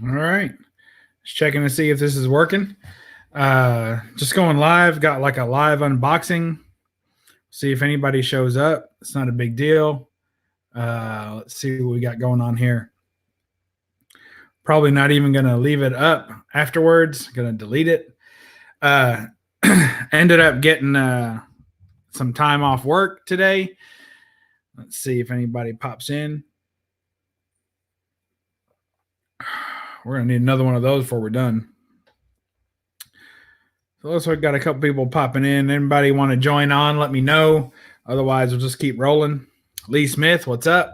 All right. Just checking to see if this is working. Just going live. Got like a live unboxing. See if anybody shows up. It's not a big deal. Let's see what we got going on here. Probably not even going to leave it up afterwards. Going to delete it. Ended up getting some time off work today. Let's see if anybody pops in. We're going to need another one of those before we're done. So looks like we got a couple people popping in. Anybody want to join on? Let me know. Otherwise, we'll just keep rolling. Lee Smith, what's up?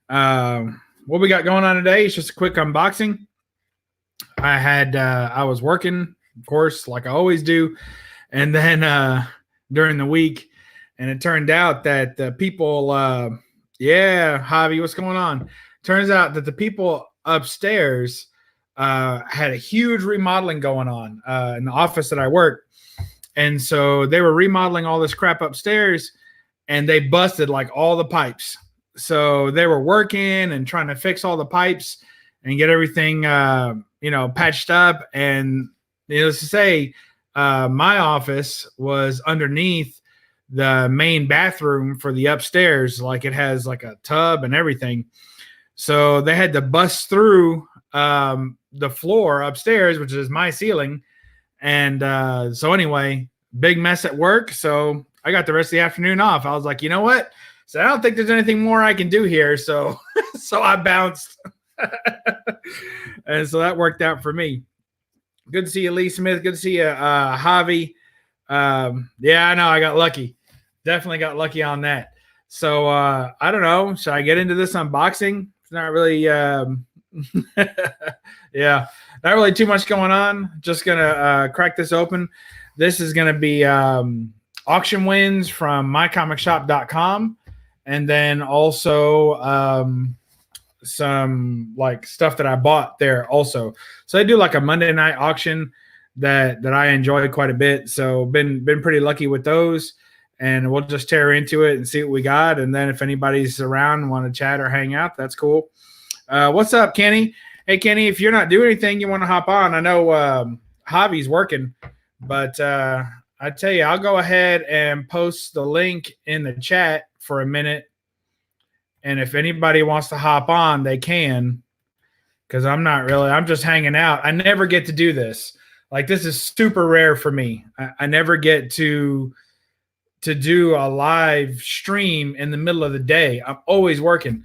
What we got going on today is just a quick unboxing. I was working, of course, like I always do, and then during the week, and it turned out that the people, Javi, what's going on? Turns out that the people upstairs had a huge remodeling going on in the office that I work. And so they were remodeling all this crap upstairs and they busted like all the pipes. So they were working and trying to fix all the pipes and get everything, patched up. And needless to say, my office was underneath the main bathroom for the upstairs. Like it has like a tub and everything. So they had to bust through the floor upstairs, which is my ceiling. And so anyway, big mess at work. So I got the rest of the afternoon off. I was like, you know what? So I don't think there's anything more I can do here. So so I bounced. And so that worked out for me. Good to see you, Lee Smith. Good to see you, Javi. Yeah, I know. I got lucky. Definitely got lucky on that. So I don't know. Should I get into this unboxing? It's not really yeah, not really too much going on. Just gonna crack this open. This is gonna be auction wins from mycomicshop.com, and then also some like stuff that I bought there also. So I do like a Monday night auction that I enjoy quite a bit. So been pretty lucky with those. And we'll just tear into it and see what we got. And then if anybody's around and want to chat or hang out, that's cool. What's up, Kenny? Hey, Kenny, if you're not doing anything, you want to hop on. I know Javi's working, but I tell you, I'll go ahead and post the link in the chat for a minute. And if anybody wants to hop on, they can, because I'm just hanging out. I never get to do this. Like, this is super rare for me. I never get to do a live stream in the middle of the day. I'm always working.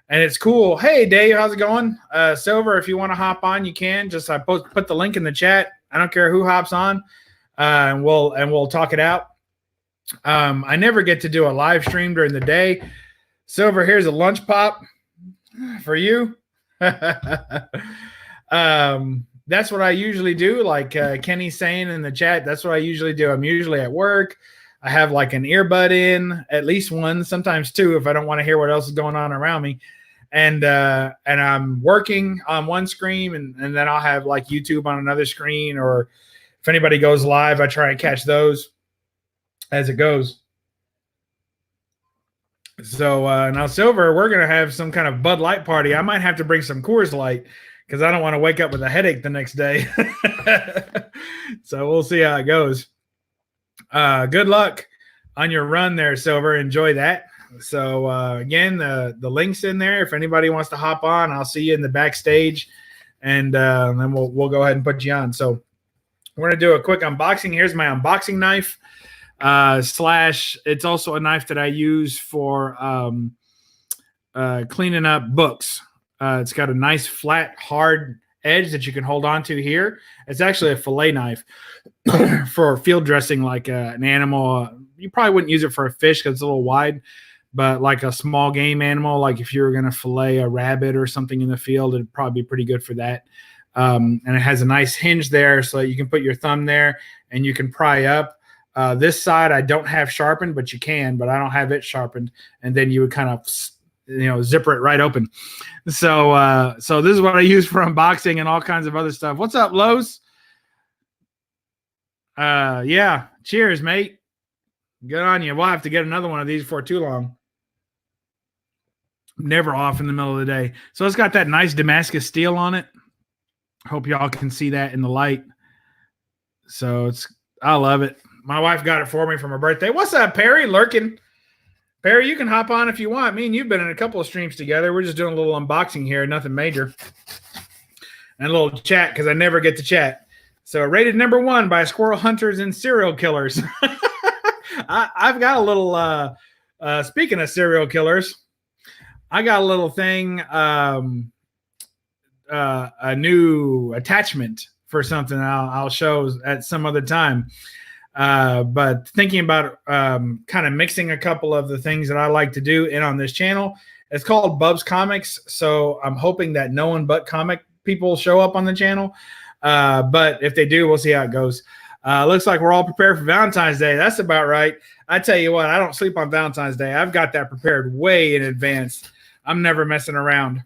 And it's cool. Hey, Dave, how's it going? Silver, if you want to hop on, you can. Just put the link in the chat. I don't care who hops on, and we'll talk it out. I never get to do a live stream during the day. Silver, here's a lunch pop for you. That's what I usually do. Like Kenny's saying in the chat, that's what I usually do. I'm usually at work. I have like an earbud in, at least one, sometimes two, if I don't want to hear what else is going on around me. And I'm working on one screen, and then I'll have like YouTube on another screen, or if anybody goes live, I try and catch those as it goes. So now, Silver, we're going to have some kind of Bud Light party. I might have to bring some Coors Light because I don't want to wake up with a headache the next day. So we'll see how it goes. Good luck on your run there, Silver. Enjoy that. So again, the link's in there. If anybody wants to hop on, I'll see you in the backstage, and then we'll go ahead and put you on. So we're gonna do a quick unboxing. Here's my unboxing knife. It's also a knife that I use for cleaning up books. It's got a nice flat, hard edge that you can hold on to here. It's actually a fillet knife for field dressing, like an animal. You probably wouldn't use it for a fish because it's a little wide, but like a small game animal, like if you were going to fillet a rabbit or something in the field, it'd probably be pretty good for that. And it has a nice hinge there so you can put your thumb there and you can pry up. This side I don't have sharpened, but you can, but I don't have it sharpened. And then you would kind of zipper it right open. So this is what I use for unboxing and all kinds of other stuff. What's up, Lowe's? Yeah, cheers, mate. Good on you. We'll have to get another one of these before too long. Never off in the middle of the day. So it's got that nice Damascus steel on it. Hope y'all can see that in the light. So I love it. My wife got it for me for my birthday. What's up, Perry? Lurking. Perry, you can hop on if you want. Me and you've been in a couple of streams together. We're just doing a little unboxing here, nothing major. And a little chat because I never get to chat. So rated number 1 by squirrel hunters and serial killers. I've got a little, speaking of serial killers, I got a little thing, a new attachment for something I'll show at some other time. But thinking about kind of mixing a couple of the things that I like to do in on this channel. It's called BUB'S Comics. So I'm hoping that no one but comic people show up on the channel. But if they do, we'll see how it goes. Looks like we're all prepared for Valentine's Day. That's about right. I tell you what, I don't sleep on Valentine's Day. I've got that prepared way in advance. I'm never messing around.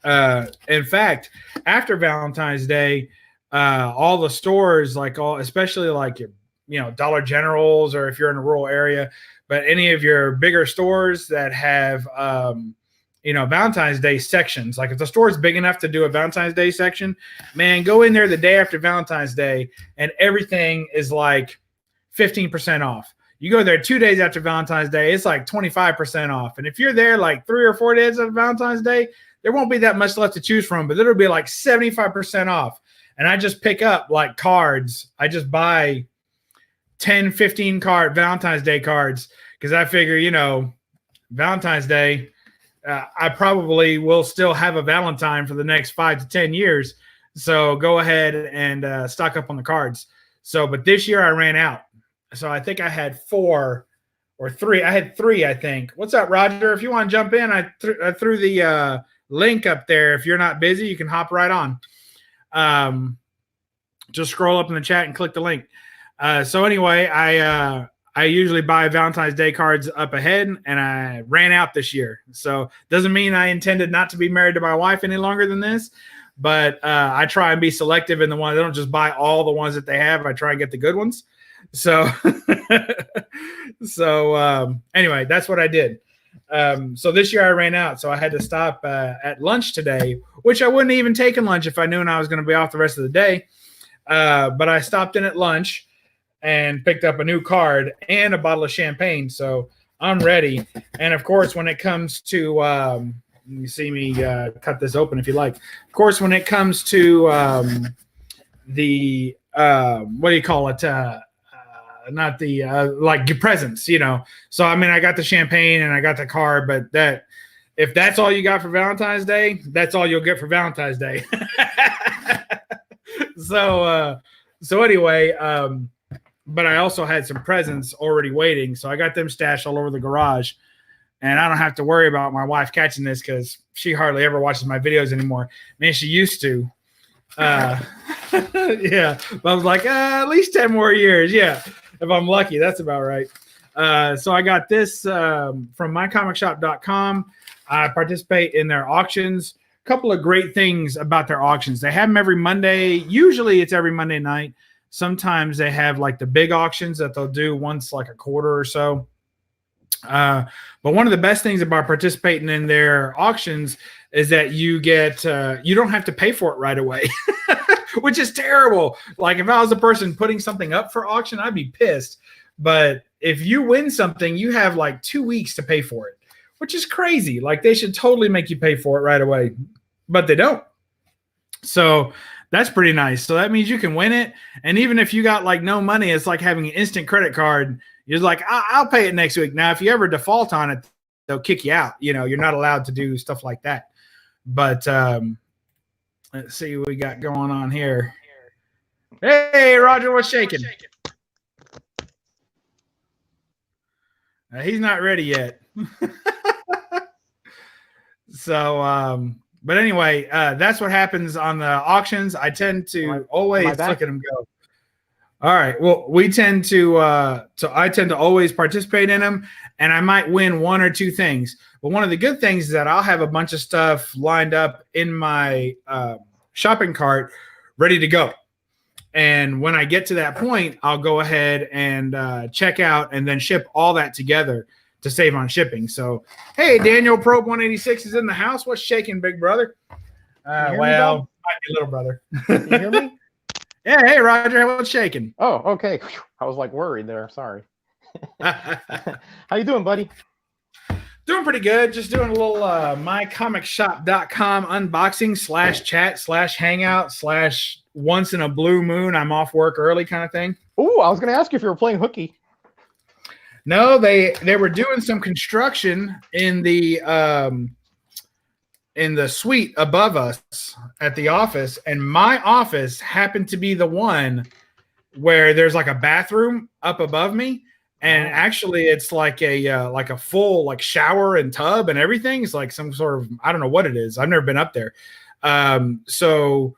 In fact, after Valentine's Day, all the stores, especially like your, Dollar Generals, or if you're in a rural area, but any of your bigger stores that have, Valentine's Day sections. Like if the store is big enough to do a Valentine's Day section, man, go in there the day after Valentine's Day and everything is like 15% off. You go there 2 days after Valentine's Day, it's like 25% off. And if you're there like 3 or 4 days after Valentine's Day, there won't be that much left to choose from, but it'll be like 75% off. And I just pick up like cards. I just buy 10, 15 Valentine's Day cards because I figure, Valentine's Day, I probably will still have a Valentine for the next 5 to 10 years. So go ahead and stock up on the cards. But this year I ran out. So I think I had 4 or 3. I had 3, I think. What's up, Roger? If you want to jump in, I threw the link up there. If you're not busy, you can hop right on. Just scroll up in the chat and click the link. So anyway, I usually buy Valentine's Day cards up ahead, and I ran out this year. So doesn't mean I intended not to be married to my wife any longer than this, but I try and be selective in the ones. I don't just buy all the ones that they have. I try and get the good ones. So, anyway, that's what I did. So this year I ran out, so I had to stop at lunch today, which I wouldn't even taken lunch if I knew I was going to be off the rest of the day. But I stopped in at lunch and picked up a new card and a bottle of champagne. So I'm ready. And of course, when it comes to, you see me cut this open if you like. Of course, when it comes to the, what do you call it? Not the, like presents, So, I mean, I got the champagne and I got the card, but if that's all you got for Valentine's Day, that's all you'll get for Valentine's Day. So anyway, but I also had some presents already waiting. So I got them stashed all over the garage, and I don't have to worry about my wife catching this because she hardly ever watches my videos anymore. Man, she used to. Yeah, but I was like, at least 10 more years. Yeah, if I'm lucky, that's about right. So I got this from mycomicshop.com. I participate in their auctions. A couple of great things about their auctions. They have them every Monday. Usually it's every Monday night. Sometimes they have like the big auctions that they'll do once like a quarter or so. But one of the best things about participating in their auctions is that you get, you don't have to pay for it right away, which is terrible. Like if I was a person putting something up for auction, I'd be pissed. But if you win something, you have like 2 weeks to pay for it, which is crazy. Like they should totally make you pay for it right away, but they don't. So that's pretty nice. So that means you can win it. And even if you got like no money, it's like having an instant credit card. You're like, I'll pay it next week. Now, if you ever default on it, they'll kick you out. You're not allowed to do stuff like that. But let's see what we got going on here. Hey, Roger, what's shaking? He's not ready yet. So, but anyway, that's what happens on the auctions. I tend to always look at them go. All right. Well, we tend to I tend to always participate in them, and I might win 1 or 2 things. But one of the good things is that I'll have a bunch of stuff lined up in my shopping cart ready to go. And when I get to that point, I'll go ahead and check out and then ship all that together to save on shipping. So, hey, Daniel Probe 186 is in the house. What's shaking, big brother? Well, My little brother. Can you hear me? Yeah, hey Roger, what's shaking? Oh, okay. I was like worried there. Sorry. How you doing, buddy? Doing pretty good. Just doing a little mycomicshop.com unboxing / chat / hangout / once in a blue moon I'm off work early kind of thing. Oh, I was going to ask you if you were playing hooky. No, they were doing some construction in the suite above us at the office, and my office happened to be the one where there's like a bathroom up above me, and actually it's like a full like shower and tub and everything. It's like some sort of, I don't know what it is. I've never been up there. So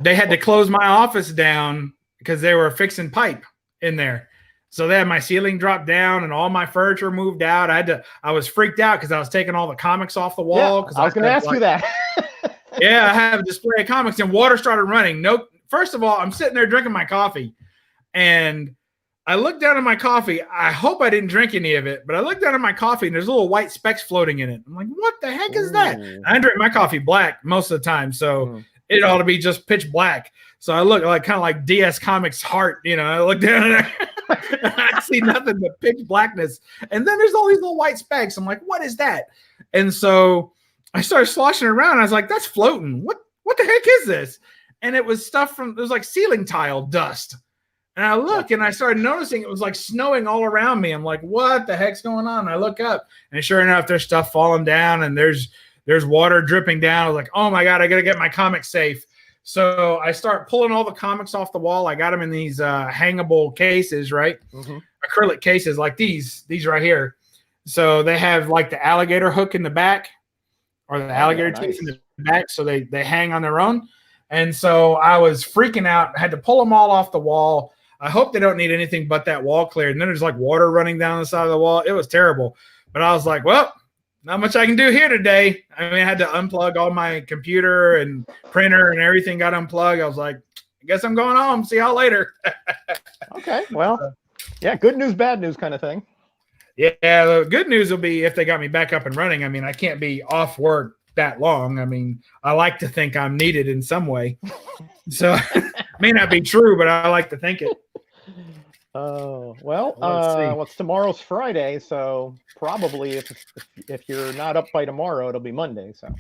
they had to close my office down because they were fixing pipe in there. So they had my ceiling dropped down and all my furniture moved out. I was freaked out because I was taking all the comics off the wall. Yeah, I was going to ask you that. Yeah, I have a display of comics and water started running. Nope. First of all, I'm sitting there drinking my coffee and I looked down at my coffee. I hope I didn't drink any of it, but I looked down at my coffee and there's little white specks floating in it. I'm like, what the heck is that? I drink my coffee black most of the time, so it ought to be just pitch black. So I look like kind of like DS Comics heart, I look down at it. I see nothing but pitch blackness. And then there's all these little white specks. I'm like, what is that? And so I started sloshing around. I was like, that's floating. What the heck is this? And it was stuff it was like ceiling tile dust. And I look and I started noticing it was like snowing all around me. I'm like, what the heck's going on? And I look up and sure enough, there's stuff falling down and there's water dripping down. I was like, oh my God, I got to get my comics safe. So I start pulling all the comics off the wall. I got them in these hangable cases, right? Acrylic cases like these right here. So they have like the alligator hook in the back or the alligator teeth in the back. So they hang on their own. And so I was freaking out. I had to pull them all off the wall. I hope they don't need anything but that wall cleared. And then there's like water running down the side of the wall. It was terrible. But I was like, well, not much I can do here today. I mean, I had to unplug all my computer and printer and everything got unplugged. I was like, I guess I'm going home. See y'all later. Okay. Well, yeah, good news, bad news kind of thing. Yeah. The good news will be if they got me back up and running. I mean, I can't be off work that long. I mean, I like to think I'm needed in some way. So may not be true, but I like to think it. Oh, well, what's tomorrow's Friday, so probably if you're not up by tomorrow, it'll be Monday. So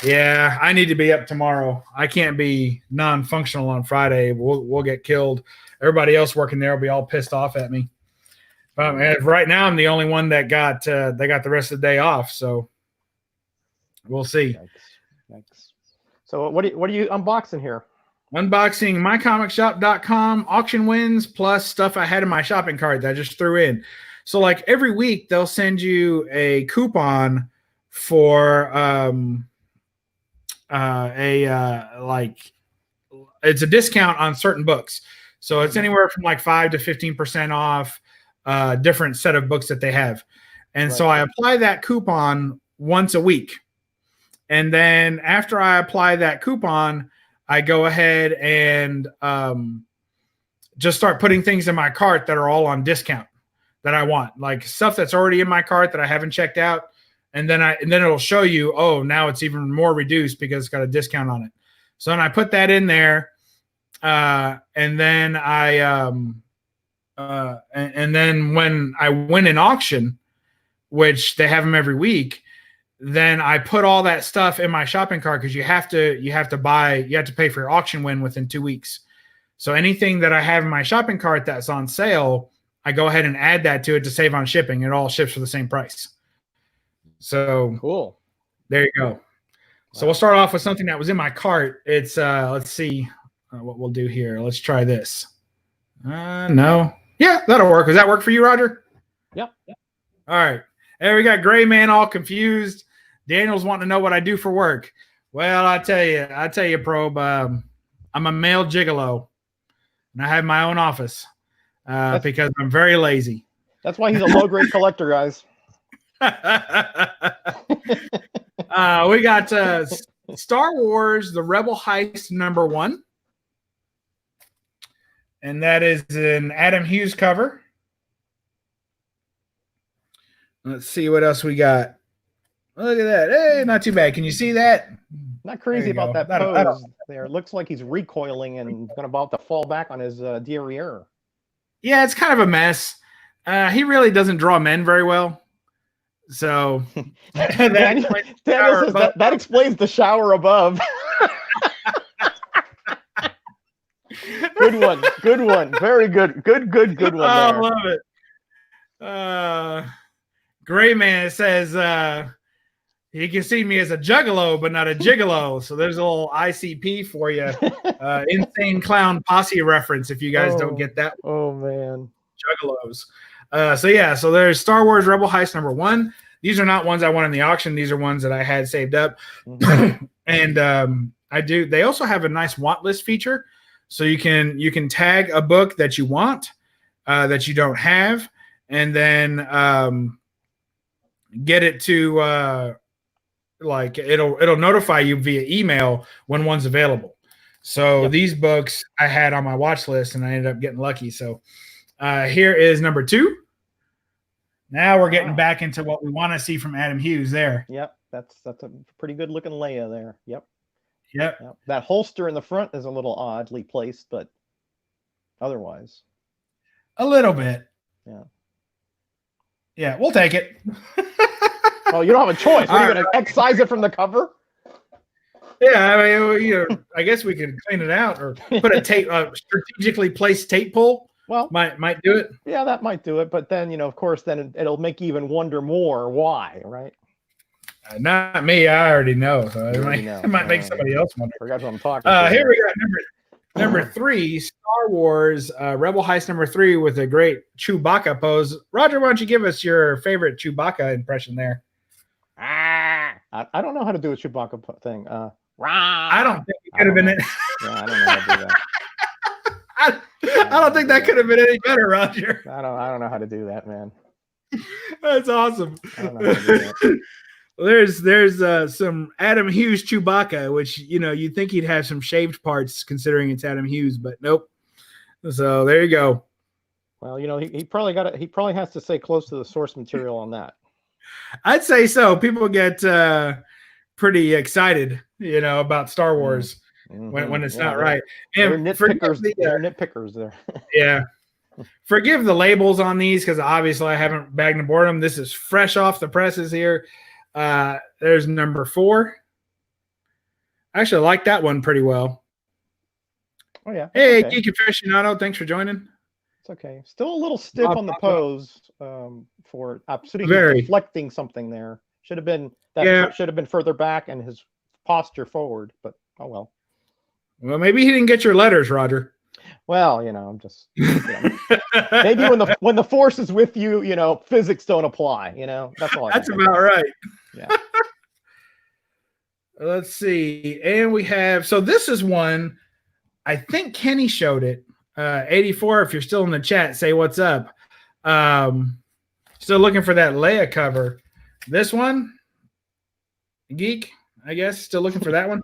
yeah, I need to be up tomorrow. I can't be non-functional on Friday. We'll get killed. Everybody else working there will be all pissed off at me. But right now, I'm the only one that got they got the rest of the day off. So we'll see. Yikes. So what are you unboxing here? Unboxing mycomicshop.com auction wins plus stuff I had in my shopping cart that I just threw in. So like every week they'll send you a coupon for like it's a discount on certain books. So it's anywhere from like 5 to 15% off different set of books that they have. And so I apply that coupon once a week. And then after I apply that coupon, I go ahead and just start putting things in my cart that are all on discount that I want, like stuff that's already in my cart that I haven't checked out. And then it'll show you, oh, now it's even more reduced because it's got a discount on it. So then I put that in there. And then and then when I win an auction, which they have them every week, then I put all that stuff in my shopping cart because you have to pay for your auction win within 2 weeks. So anything that I have in my shopping cart that's on sale, I go ahead and add that to it to save on shipping. It all ships for the same price. So cool. There you go. Wow. So we'll start off with something that was in my cart. It's let's see what we'll do here. Let's try this. No. Yeah, that'll work. Does that work for you, Roger? Yep. All right. There we got Gray Man all confused. Daniel's wanting to know what I do for work. Well, I tell you, Probe, I'm a male gigolo, and I have my own office because I'm very lazy. That's why he's a low-grade collector, guys. We got Star Wars: The Rebel Heist #1, and that is an Adam Hughes cover. Let's see what else we got. Look at that. Hey, not too bad. Can you see that? Not crazy about that pose there. Looks like he's recoiling and about to fall back on his derriere. Yeah, it's kind of a mess. He really doesn't draw men very well. So Daniel says that explains the shower above. Good one. Very good. Good one there. I love it. Gray Man says he can see me as a juggalo, but not a gigolo. So there's a little ICP for you. Insane Clown Posse reference if you guys don't get that. Oh, man. Juggalos. So there's Star Wars Rebel Heist #1. These are not ones I won in the auction. These are ones that I had saved up. Mm-hmm. And they also have a nice want list feature. So you can tag a book that you want, that you don't have, and then get it to it'll notify you via email when one's available. So these books I had on my watch list, and I ended up getting lucky. So here is number 2. Now we're getting back into what we want to see from Adam Hughes there. Yep, that's a pretty good looking Leia there. Yep. That holster in the front is a little oddly placed, but otherwise. A little bit. Yeah, we'll take it. Oh, you don't have a choice. Are you going to excise it from the cover? Yeah, I mean, I guess we could clean it out or put a strategically placed tape pull. Well, might do it. Yeah, that might do it. But then, of course, then it'll make you even wonder more why, right? Not me. I already know. So it might make somebody else wonder. Forgot what I'm talking about. Here we got number 3, Star Wars Rebel Heist #3 with a great Chewbacca pose. Roger, why don't you give us your favorite Chewbacca impression there? I don't know how to do a Chewbacca thing. I don't think it could have been it. Yeah, I don't know how to do that. I don't think that could have been any better, Roger. I don't know how to do that, man. That's awesome. I don't know how to do that. There's some Adam Hughes Chewbacca, which you'd think he'd have some shaved parts considering it's Adam Hughes, but nope. So there you go. Well, he probably has to stay close to the source material on that. I'd say so. People get pretty excited, about Star Wars when it's not right. And they're nitpickers there. Yeah. Forgive the labels on these because obviously I haven't bagged and boarded them. This is fresh off the presses here. There's number 4. I actually like that one pretty well. Oh yeah. Hey, Geek Aficionado, thanks for joining. It's okay. Still a little stiff on the pose. For absolutely deflecting something there. Should have been further back and his posture forward. But oh well. Well, maybe he didn't get your letters, Roger. Well, I'm just maybe when the force is with you, physics don't apply. That's all. That's about right. Yeah. Let's see, and we have this is one. I think Kenny showed it. 84. If you're still in the chat, say what's up. Still looking for that Leia cover. This one, Geek, I guess, still looking for that one.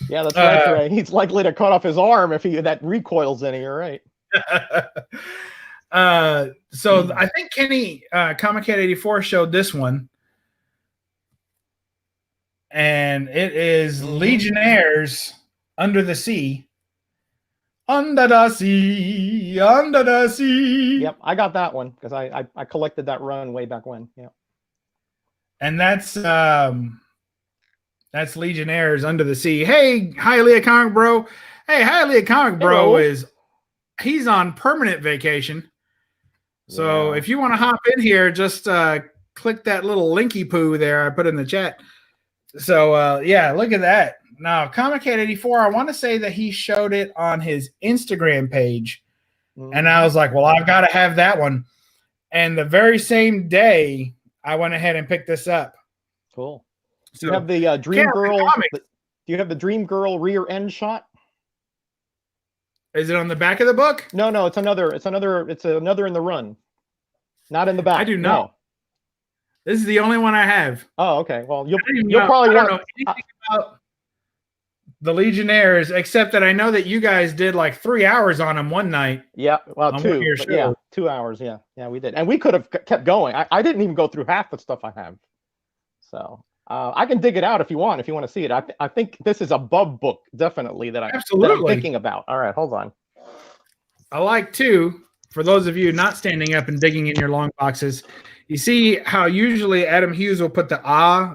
Yeah, that's right. He's likely to cut off his arm if that recoils any. You're right. So I think Kenny Comic Cat 84 showed this one, and it is Legionnaires Under the Sea. Under the sea, under the sea. Yep, I got that one because I collected that run way back when. Yeah, and that's Legionnaires Under the Sea. Hey, Highly Comic Bro. Hey, Highly Comic Bro he's on permanent vacation. So if you want to hop in here, just click that little linky poo there I put in the chat. So look at that. Now, Comic Cat 84, I want to say that he showed it on his Instagram page. And I was like, well, I've got to have that one. And the very same day, I went ahead and picked this up. Cool. So you have the Dream Girl. Do you have the Dream Girl rear end shot? Is it on the back of the book? No, it's another in the run. Not in the back. I do not. No. This is the only one I have. Oh, okay. Well, you'll probably want to know anything about the Legionnaires, except that I know that you guys did like 3 hours on them one night. Yeah, well, 2. Yeah, 2 hours. Yeah, we did, and we could have kept going. I didn't even go through half the stuff I have. So I can dig it out if you want to see it. I think this is a Bub book, definitely, that I'm thinking about. All right, hold on. I like too, for those of you not standing up and digging in your long boxes, you see how usually Adam Hughes will put the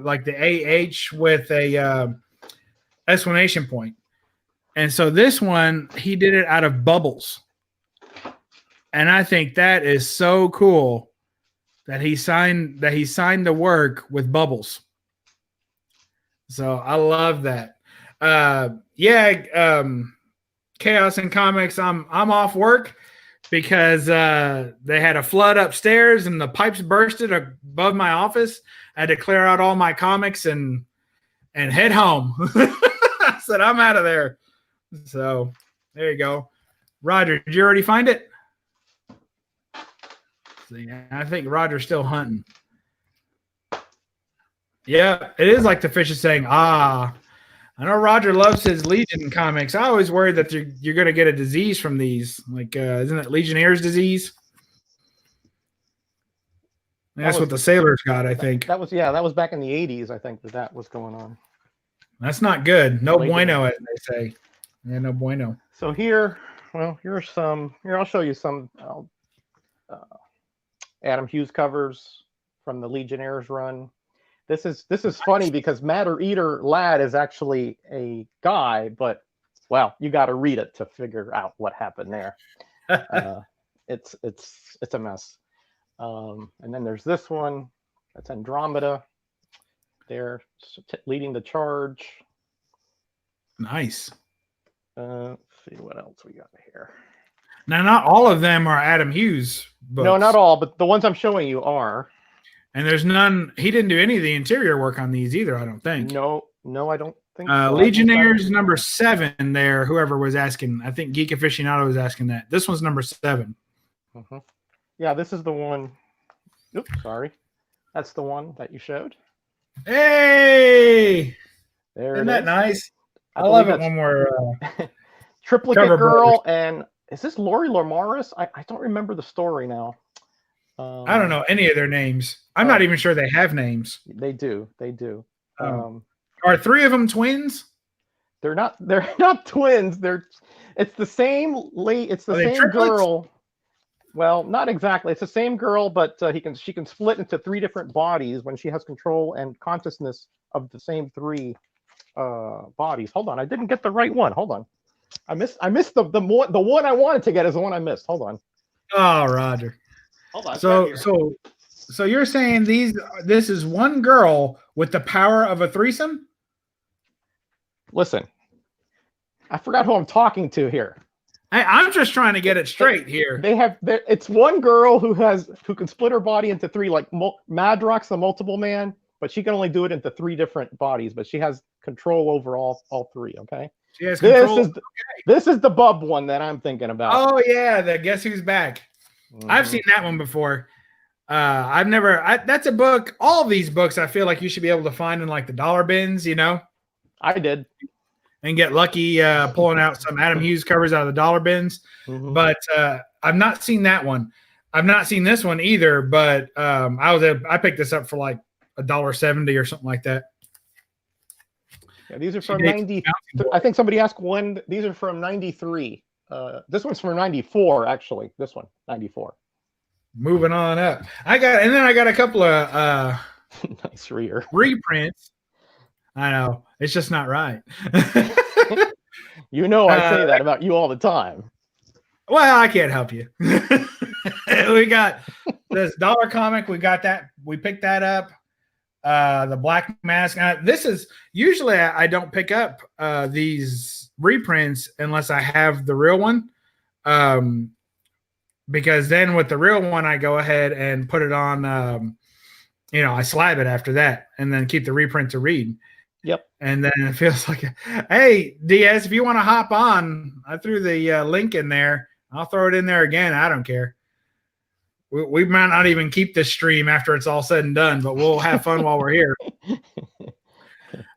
like the AH with a exclamation point. And so this one, he did it out of bubbles. And I think that is so cool that he signed the work with bubbles. So I love that. Chaos and Comics, I'm off work because they had a flood upstairs and the pipes bursted above my office. I had to clear out all my comics and head home. I said, I'm out of there. So there you go. Roger, did you already find it? See, I think Roger's still hunting. Yeah, it is like the fish is saying, I know Roger loves his Legion comics. I always worry that you're going to get a disease from these. Like, isn't it Legionnaire's disease? That's what the sailors got, I think. That was back in the 80s, I think, that was going on. That's not good. No bueno, as they say. Yeah, no bueno. So here, I'll show you some Adam Hughes covers from the Legionnaires run. This is funny because Matter Eater Lad is actually a guy, but well, you got to read it to figure out what happened there. It's a mess. And then there's this one. That's Andromeda. They're leading the charge. Nice. Let's see what else we got here. Now, not all of them are Adam Hughes books. No, not all, but the ones I'm showing you are. And there's none. He didn't do any of the interior work on these either, I don't think. No, I don't think so. Legionnaires number 7 there, whoever was asking. I think Geek Aficionado was asking that. This one's number 7. Uh-huh. Yeah, this is the one. Oops, sorry. That's the one that you showed. Hey! Isn't that nice? I love it when we're... Triplicate Girl, and is this Lori Lomaris? I don't remember the story now. I don't know any of their names. I'm not even sure they have names. They do. Are 3 of them twins? They're not twins. It's the same girl. Well, not exactly. It's the same girl, but she can split into 3 different bodies when she has control and consciousness of the same 3 bodies. Hold on, I didn't get the right one. Hold on. I missed the one I wanted to get is the one I missed. Hold on. Oh, Roger. Hold on. So you're saying this is one girl with the power of a threesome? Listen, I forgot who I'm talking to here. I'm just trying to get it straight here. It's one girl who can split her body into 3, like Madrox, the multiple man, but she can only do it into 3 different bodies, but she has control over all 3. Okay. She has control. This is the Bub one that I'm thinking about. Oh yeah, the Guess Who's Back. Mm-hmm. I've seen that one before. That's a book. All of these books I feel like you should be able to find in like the dollar bins, you know? I did. And get lucky pulling out some Adam Hughes covers out of the dollar bins. Mm-hmm. But I've not seen that one. I've not seen this one either, but I picked this up for like $1.70 or something like that. Yeah, these are from 90. I think somebody asked when. These are from 93. This one's from 94, actually. This one, 94. Moving on up. I got a couple of nice rear reprints. I know. It's just not right. You know I say that about you all the time. Well, I can't help you. We got this dollar comic. We got that. We picked that up. The Black Mask. This is usually I don't pick up these reprints unless I have the real one. Because then with the real one, I go ahead and put it on, I slab it after that and then keep the reprint to read. Yep. And then it feels like, hey, Diaz, if you want to hop on, I threw the link in there. I'll throw it in there again. I don't care. We might not even keep this stream after it's all said and done, but we'll have fun while we're here.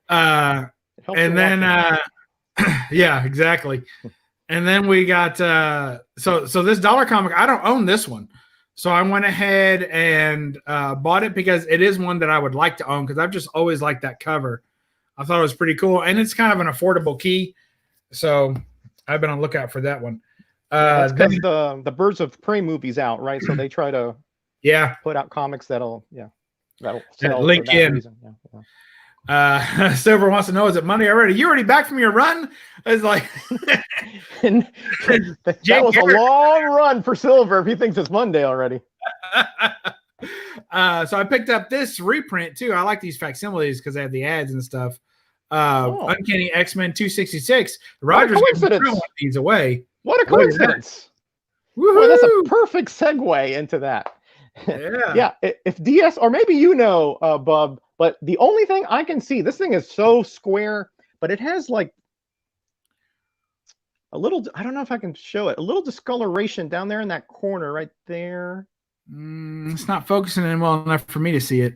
And then, yeah, exactly. And then we got so this dollar comic. I don't own this one. So I went ahead and bought it because it is one that I would like to own because I've just always liked that cover. I thought it was pretty cool, and it's kind of an affordable key. So I've been on the lookout for that one. That's because the Birds of Prey movie's out, right? So they try to put out comics that'll sell link for that in. reason. Yeah. Silver wants to know, is it Monday already? You already back from your run? It's like that was a long run for Silver if he thinks it's Monday already. So I picked up this reprint too. I like these facsimiles because they have the ads and stuff. Uncanny X-Men 266. Roger's going to throw these away. What a coincidence! Boy, that's a perfect segue into that. Yeah. If DS, or maybe Bub, but the only thing I can see, this thing is so square, but it has like a little, I don't know if I can show it, a little discoloration down there in that corner right there. It's not focusing in well enough for me to see it.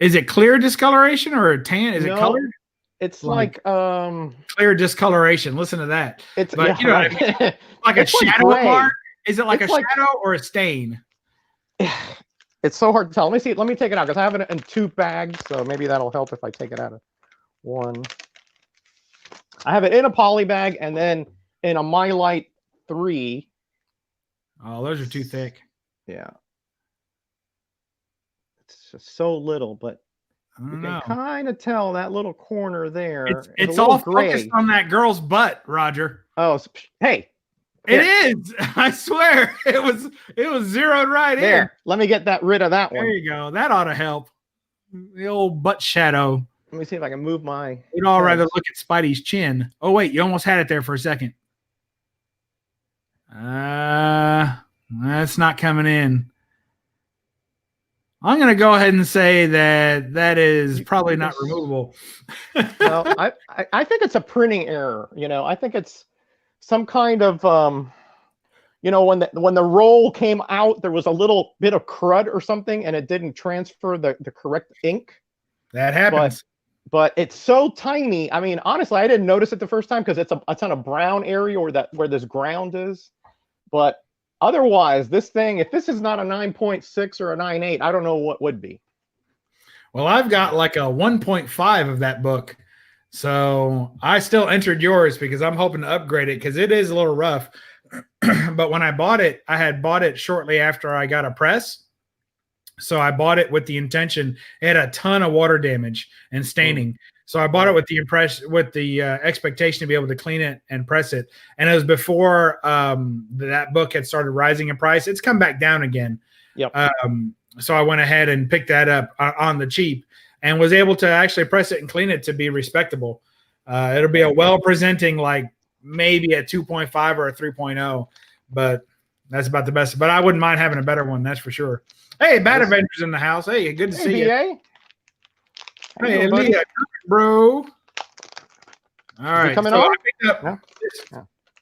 Is it clear discoloration or tan? Is it colored? It's like clear discoloration. Listen to that. It's but, you know what I mean? Like a shadow mark. Is it like a shadow or a stain? It's so hard to tell. Let me see. Let me take it out because I have it in 2 bags, so maybe that'll help if I take it out of one. I have it in a poly bag and then in a Mylite 3. Oh, those are too thick. Yeah. It's just so little, but you can kind of tell that little corner there. It's all focused on that girl's butt, Roger. Oh, hey. It is. I swear. It was zeroed right there. in. Let me get rid of that one. There you go. That ought to help. The old butt shadow. Let me see if I can move my... We'd all rather look at Spidey's chin. Oh, wait. You almost had it there for a second. That's not coming in. I'm going to go ahead and say that is probably not removable. Well, I think it's a printing error. I think it's some kind of, when the roll came out, there was a little bit of crud or something, and it didn't transfer the correct ink. That happens. But it's so tiny. I mean, honestly, I didn't notice it the first time because it's on a brown area where this ground is. But otherwise, this thing, if this is not a 9.6 or a 9.8, I don't know what would be. Well, I've got like a 1.5 of that book. So I still entered yours because I'm hoping to upgrade it because it is a little rough. But when I bought it, I had bought it shortly after I got a press. So I bought it with the intention. It had a ton of water damage and staining. So I bought it with the expectation to be able to clean it and press it. And it was before that book had started rising in price. It's come back down again. Yep. So I went ahead and picked that up on the cheap and was able to actually press it and clean it to be respectable. It'll be a well-presenting, like maybe a 2.5 or a 3.0, but that's about the best. But I wouldn't mind having a better one, that's for sure. Hey, Bad Avengers in the house. Hey, good to see you. Hey, Leah, bro. All right. Coming so on? I picked up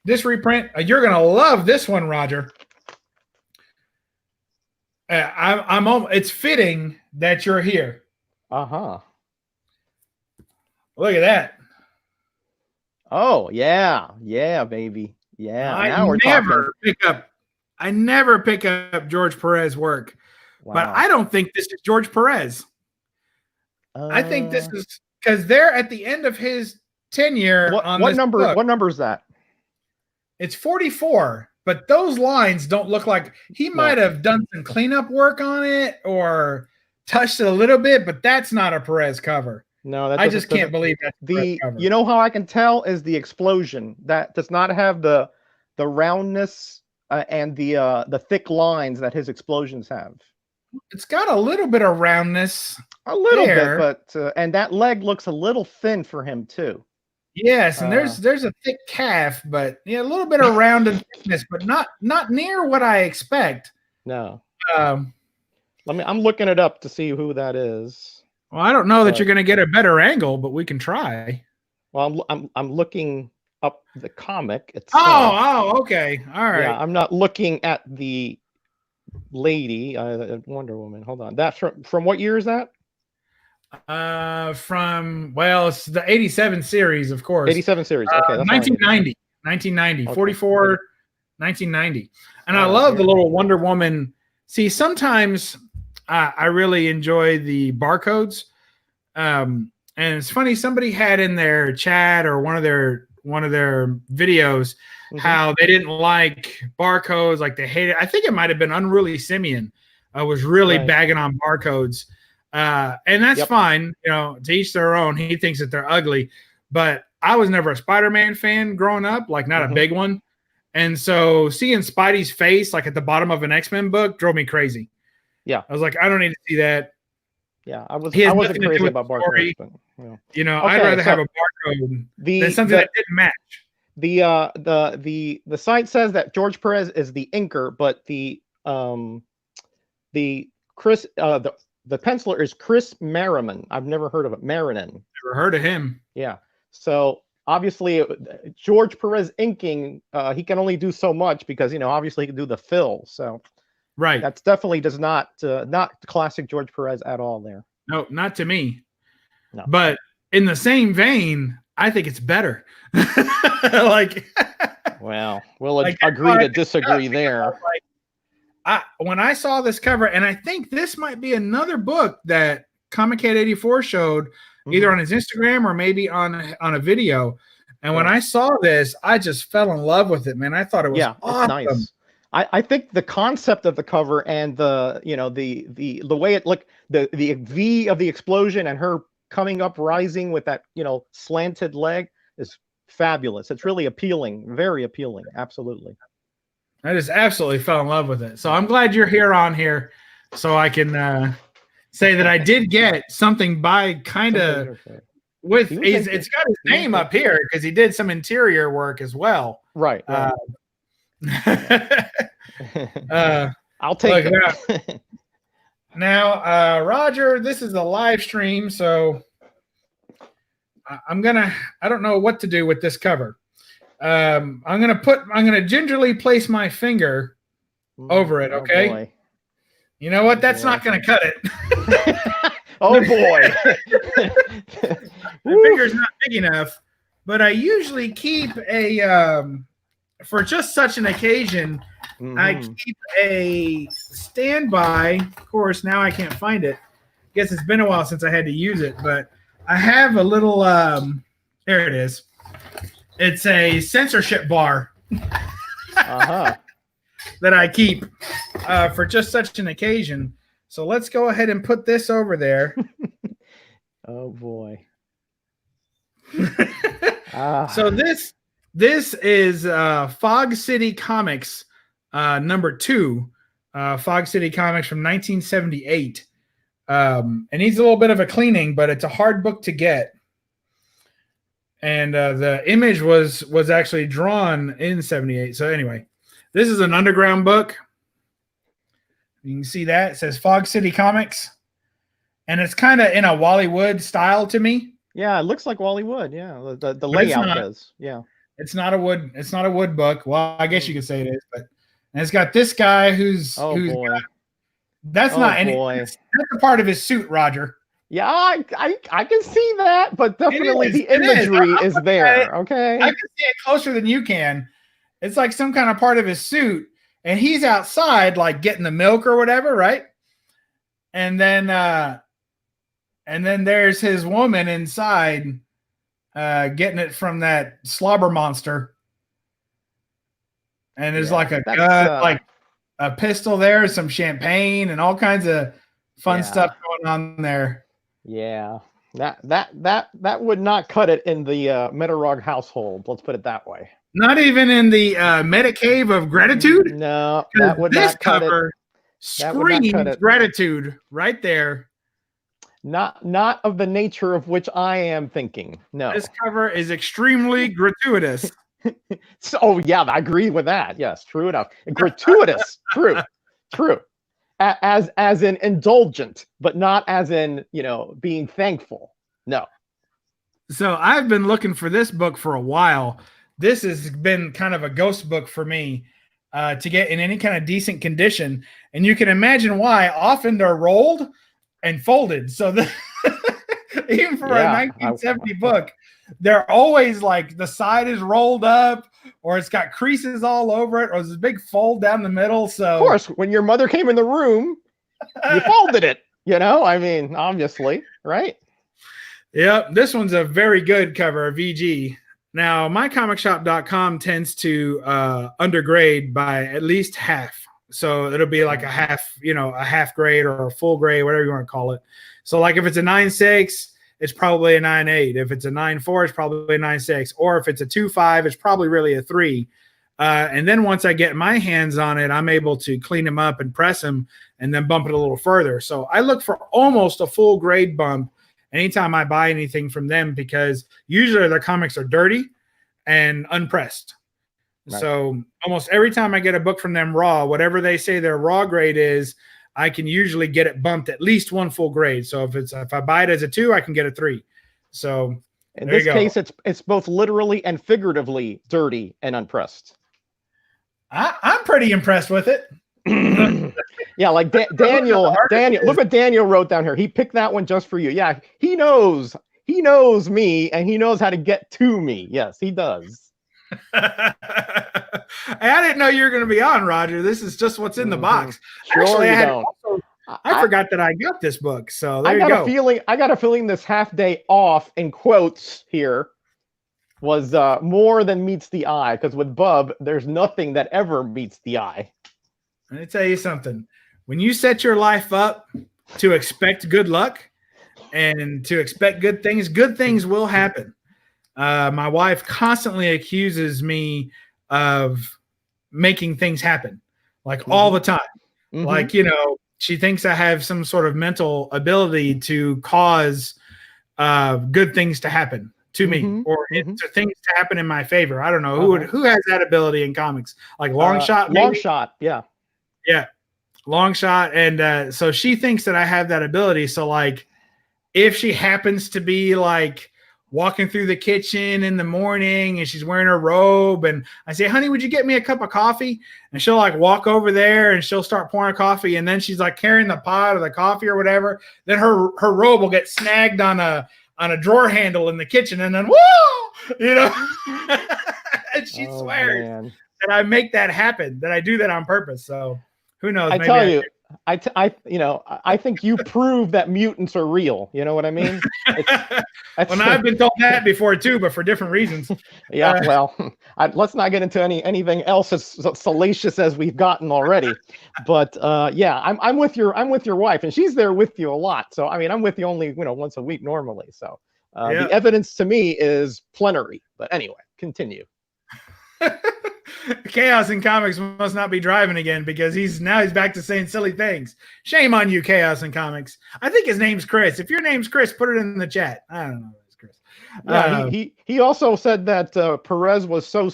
this reprint. You're going to love this one, Roger. It's fitting that you're here. Uh-huh. Look at that. Oh, yeah. Yeah, baby. Yeah. I never pick up George Perez work. Wow. But I don't think this is George Perez. I think this is because they're at the end of his tenure. What number is that? It's 44, but those lines don't look like he might have done some cleanup work on it or touched it a little bit, but that's not a Perez cover. No, I just can't believe that's a Perez cover. You know how I can tell is the explosion that does not have the roundness and the thick lines that his explosions have. It's got a little bit of roundness. A little bit, but and that leg looks a little thin for him too. Yes, and there's a thick calf, but a little bit of round and thickness, but not near what I expect. No. I'm looking it up to see who that is. Well, I don't know that you're going to get a better angle, but we can try. Well, I'm looking up the comic itself. Oh, okay, all right. Yeah, I'm not looking at the lady, Wonder Woman. Hold on, that from what year is that? It's the 87 series, of course. 87 series. Okay, that's 1990, 44, 1990. And I love the little Wonder Woman See, sometimes I really enjoy the barcodes. And it's funny, somebody had in their chat or one of their videos how they didn't like barcodes, like they hated. I think it might have been Unruly Simeon was really bagging on barcodes. And that's fine, you know, to each their own. He thinks that they're ugly, but I was never a Spider-Man fan growing up, like not a big one. And so seeing Spidey's face like at the bottom of an X-Men book drove me crazy. Yeah. I was like, I don't need to see that. Yeah, I wasn't crazy about barcodes, but you know, I'd rather have a barcode than something that didn't match. The site says that George Perez is the inker, but the penciler is Chris Merriman. I've never heard of it. Marinin. Never heard of him. Yeah. So obviously George Perez inking, he can only do so much because, you know, obviously he can do the fill. So right. That's definitely does not classic George Perez at all there. No, not to me. No. But in the same vein, I think it's better. Like, well, we'll like, agree to disagree there. Like, when I saw this cover, and I think this might be another book that Comic Head 84 showed either on his Instagram or maybe on a video. And when I saw this, I just fell in love with it, man. I thought it was awesome. It's nice. I think the concept of the cover and the, you know, the way it looked, the V of the explosion and her coming up, rising with that, you know, slanted leg is fabulous. It's really appealing, very appealing. Absolutely. I just absolutely fell in love with it. So I'm glad you're here so I can say that I did get something by kind of with it's got his name up here because he did some interior work as well. Right. I'll take it. Now, Roger, this is a live stream, so I don't know what to do with this cover. I'm gonna gingerly place my finger over it. Okay. Boy. You know what? That's not gonna cut it. Oh boy. My finger's not big enough, but I usually keep a for just such an occasion, I keep a standby. Of course, now I can't find it. Guess it's been a while since I had to use it, but I have a little there it is. It's a censorship bar that I keep for just such an occasion. So let's go ahead and put this over there. Oh boy. So this is Fog City Comics number 2. Fog City Comics from 1978. It needs a little bit of a cleaning, but it's a hard book to get. And the image was actually drawn in 78. So anyway, this is an underground book. You can see that. It says Fog City Comics. And it's kind of in a Wally Wood style to me. Yeah, it looks like Wally Wood. Yeah, the layout does. Yeah. It's not a wood book. Well, I guess you could say it is, but and it's got this guy who's boy. That's a part of his suit, Roger. Yeah, I can see that, but definitely the imagery is there. Okay. I can see it closer than you can. It's like some kind of part of his suit, and he's outside like getting the milk or whatever, right? And then there's his woman inside getting it from that slobber monster. And there's like a gun, like a pistol there, some champagne, and all kinds of fun stuff going on there. Yeah, that would not cut it in the Metarog household. Let's put it that way. Not even in the Metacave of Gratitude. No, that would not cut it. Screams gratitude right there. Not of the nature of which I am thinking. No, this cover is extremely gratuitous. So yeah, I agree with that. Yes, true enough. Gratuitous. True. As in indulgent, but not as in, you know, being thankful. No. So I've been looking for this book for a while. This has been kind of a ghost book for me to get in any kind of decent condition. And you can imagine why. Often they're rolled and folded. So even for a 1970 book, they're always like the side is rolled up or it's got creases all over it, or there's a big fold down the middle. So Of course, when your mother came in the room, you folded it. I mean, obviously, right? Yep, this one's a very good cover, a VG. Now, mycomicshop.com tends to undergrade by at least half. So it'll be like a half, a half grade or a full grade, whatever you want to call it. So like if it's a 9.6, it's probably a 9.8. If it's a 9.4, it's probably a 9.6. Or if it's a 2.5, it's probably really a 3. And then once I get my hands on it, I'm able to clean them up and press them and then bump it a little further. So I look for almost a full grade bump anytime I buy anything from them, because usually their comics are dirty and unpressed. Right. So almost every time I get a book from them raw, whatever they say their raw grade is, I can usually get it bumped at least one full grade. So if I buy it as a 2, I can get a 3. So in this case, it's both literally and figuratively dirty and unpressed. I'm pretty impressed with it. Yeah, like Daniel, look what Daniel wrote down here. He picked that one just for you. Yeah, he knows me, and he knows how to get to me. Yes, he does. I didn't know you were going to be on, Roger. This is just what's in the box. Sure, actually, I forgot that I got this book. So there you go. I got a feeling this half day off, in quotes here, was more than meets the eye, because with Bub, there's nothing that ever meets the eye. Let me tell you something. When you set your life up to expect good luck and to expect good things will happen. My wife constantly accuses me of making things happen, like all the time. Like, she thinks I have some sort of mental ability to cause good things to happen to me, or to things to happen in my favor. I don't know who has that ability in comics, like Longshot. Longshot, yeah, Longshot. And so she thinks that I have that ability. So like, if she happens to be like walking through the kitchen in the morning and she's wearing her robe, and I say, honey, would you get me a cup of coffee? And she'll like walk over there and she'll start pouring coffee, and then she's like carrying the pot or the coffee or whatever. Then her robe will get snagged on a drawer handle in the kitchen, and then whoa, and she swears that I make that happen, that I do that on purpose. So who knows? I think you prove that mutants are real. You know what I mean? Well, I've been told that before too, but for different reasons. Yeah. Well, let's not get into anything else as salacious as we've gotten already. But yeah, I'm with your wife, and she's there with you a lot. So I mean, I'm with you only once a week normally. So the evidence to me is plenary. But anyway, continue. Chaos in Comics must not be driving again, because he's back to saying silly things. Shame on you, Chaos in Comics. I think his name's Chris. If your name's Chris, put it in the chat. I don't know. It's Chris. Yeah, he also said that Perez was so.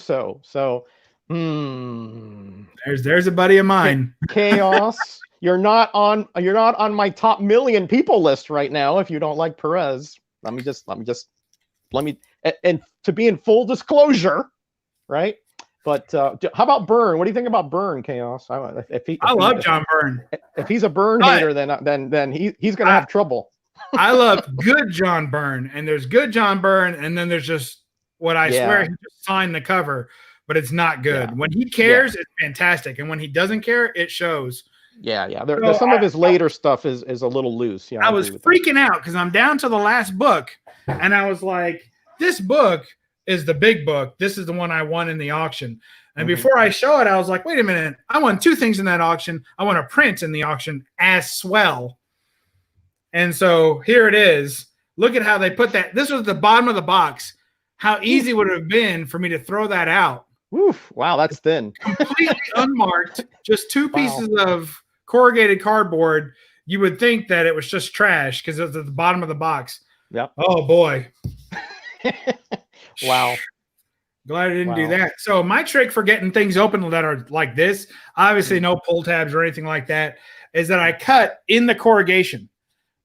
There's a buddy of mine. Chaos. You're not on my top 1,000,000 people list right now. If you don't like Perez, let me and to be in full disclosure, right? But how about Byrne? What do you think about Byrne, Chaos? I love John Byrne. If he's a Byrne hater, then he's gonna have trouble. I love good John Byrne, and there's good John Byrne, and then there's just what I swear he just signed the cover, but it's not good. Yeah. When he cares, it's fantastic, and when he doesn't care, it shows. Yeah. There's some of his later stuff is a little loose. Yeah, I was freaking out because I'm down to the last book, and I was like, this book is the big book. This is the one I won in the auction. And before I show it, I was like, wait a minute. I won 2 things in that auction. I won a print in the auction as well. And so here it is. Look at how they put that. This was the bottom of the box. How easy would it have been for me to throw that out? Oof, wow, that's thin. Completely unmarked. Just 2 pieces of corrugated cardboard. You would think that it was just trash because it was at the bottom of the box. Yep. Oh, boy. Wow. Glad I didn't do that. So my trick for getting things open that are like this, obviously no pull tabs or anything like that, is that I cut in the corrugation.